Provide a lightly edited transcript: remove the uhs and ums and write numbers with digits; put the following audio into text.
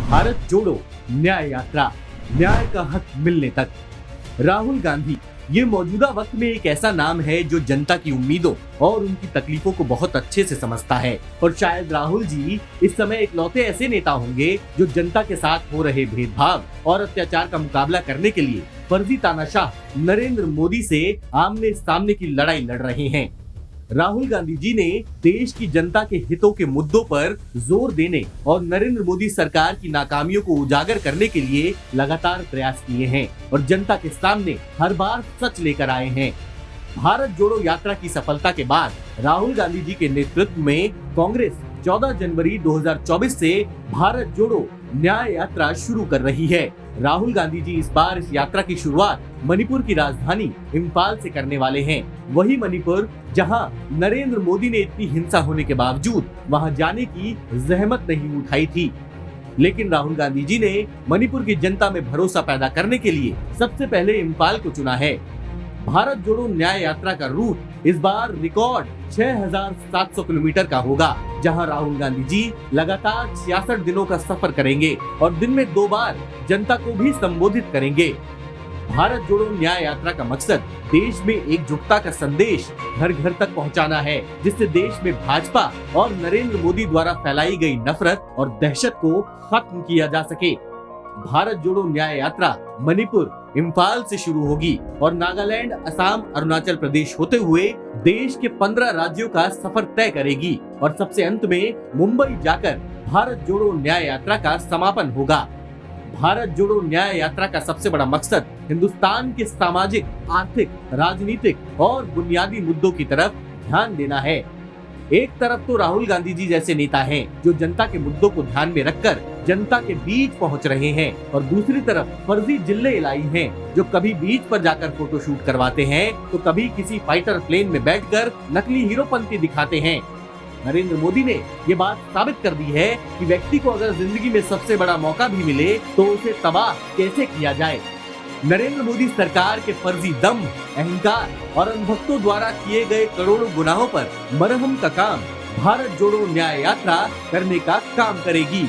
भारत जोड़ो न्याय यात्रा, न्याय का हक मिलने तक। राहुल गांधी ये मौजूदा वक्त में एक ऐसा नाम है जो जनता की उम्मीदों और उनकी तकलीफों को बहुत अच्छे से समझता है। और शायद राहुल जी इस समय इकलौते ऐसे नेता होंगे जो जनता के साथ हो रहे भेदभाव और अत्याचार का मुकाबला करने के लिए फर्जी तानाशाह नरेंद्र मोदी से आमने सामने की लड़ाई लड़ रहे हैं। राहुल गांधी जी ने देश की जनता के हितों के मुद्दों पर जोर देने और नरेंद्र मोदी सरकार की नाकामियों को उजागर करने के लिए लगातार प्रयास किए हैं और जनता के सामने हर बार सच लेकर आए हैं। भारत जोड़ो यात्रा की सफलता के बाद राहुल गांधी जी के नेतृत्व में कांग्रेस 14 जनवरी 2024 से भारत जोड़ो न्याय यात्रा शुरू कर रही है। राहुल गांधी जी इस बार इस यात्रा की शुरुआत मणिपुर की राजधानी इम्फाल से करने वाले हैं। वही मणिपुर जहां नरेंद्र मोदी ने इतनी हिंसा होने के बावजूद वहां जाने की जहमत नहीं उठाई थी, लेकिन राहुल गांधी जी ने मणिपुर की जनता में भरोसा पैदा करने के लिए सबसे पहले इम्फाल को चुना है। भारत जोड़ो न्याय यात्रा का रूट इस बार रिकॉर्ड 6,700 किलोमीटर का होगा, जहां राहुल गांधी जी लगातार 66 दिनों का सफर करेंगे और दिन में 2 बार जनता को भी संबोधित करेंगे। भारत जोड़ो न्याय यात्रा का मकसद देश में एकजुटता का संदेश घर घर तक पहुंचाना है, जिससे देश में भाजपा और नरेंद्र मोदी द्वारा फैलाई गई नफरत और दहशत को खत्म किया जा सके। भारत जोड़ो न्याय यात्रा मणिपुर इम्फाल से शुरू होगी और नागालैंड, असम, अरुणाचल प्रदेश होते हुए देश के 15 राज्यों का सफर तय करेगी और सबसे अंत में मुंबई जाकर भारत जोड़ो न्याय यात्रा का समापन होगा। भारत जोड़ो न्याय यात्रा का सबसे बड़ा मकसद हिंदुस्तान के सामाजिक, आर्थिक, राजनीतिक और बुनियादी मुद्दों की तरफ ध्यान देना है। एक तरफ तो राहुल गांधी जी जैसे नेता हैं जो जनता के मुद्दों को ध्यान में रखकर जनता के बीच पहुंच रहे हैं, और दूसरी तरफ फर्जी जिल्ले इलाई हैं जो कभी बीच पर जाकर फोटो शूट करवाते हैं तो कभी किसी फाइटर प्लेन में बैठकर नकली हीरोपंती दिखाते हैं। नरेंद्र मोदी ने ये बात साबित कर दी है कि व्यक्ति को अगर जिंदगी में सबसे बड़ा मौका भी मिले तो उसे तबाह कैसे किया जाए। नरेंद्र मोदी सरकार के फर्जी दम, अहंकार और अंधभक्तों द्वारा किए गए करोड़ों गुनाहों पर मरहम का काम भारत जोड़ो न्याय यात्रा करने का काम करेगी।